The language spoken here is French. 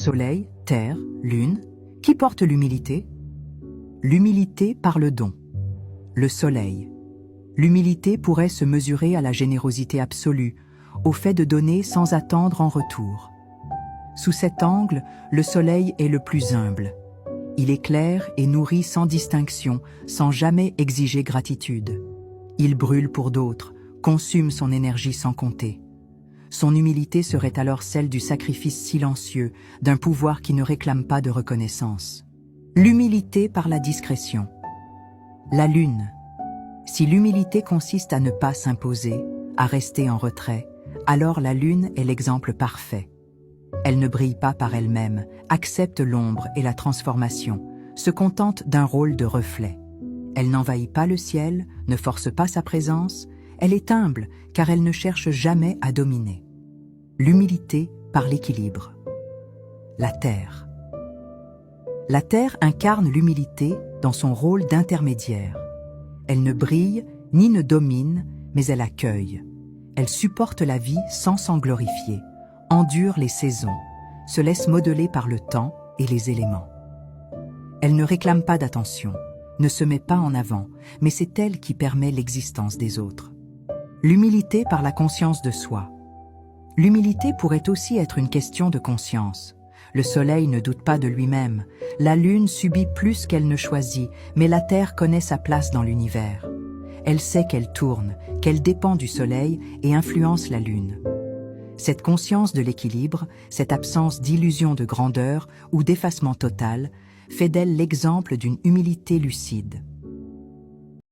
Soleil, terre, lune, qui porte l'humilité? L'humilité par le don. Le soleil. L'humilité pourrait se mesurer à la générosité absolue, au fait de donner sans attendre en retour. Sous cet angle, le soleil est le plus humble. Il éclaire et nourrit sans distinction, sans jamais exiger gratitude. Il brûle pour d'autres, consume son énergie sans compter. Son humilité serait alors celle du sacrifice silencieux, d'un pouvoir qui ne réclame pas de reconnaissance. L'humilité par la discrétion. La lune. Si l'humilité consiste à ne pas s'imposer, à rester en retrait, alors la lune est l'exemple parfait. Elle ne brille pas par elle-même, accepte l'ombre et la transformation, se contente d'un rôle de reflet. Elle n'envahit pas le ciel, ne force pas sa présence, elle est humble car elle ne cherche jamais à dominer. L'humilité par l'équilibre. La terre. La terre incarne l'humilité dans son rôle d'intermédiaire. Elle ne brille ni ne domine, mais elle accueille. Elle supporte la vie sans s'en glorifier, endure les saisons, se laisse modeler par le temps et les éléments. Elle ne réclame pas d'attention, ne se met pas en avant, mais c'est elle qui permet l'existence des autres. L'humilité par la conscience de soi. L'humilité pourrait aussi être une question de conscience. Le soleil ne doute pas de lui-même, la lune subit plus qu'elle ne choisit, mais la terre connaît sa place dans l'univers. Elle sait qu'elle tourne, qu'elle dépend du soleil et influence la lune. Cette conscience de l'équilibre, cette absence d'illusion de grandeur ou d'effacement total, fait d'elle l'exemple d'une humilité lucide.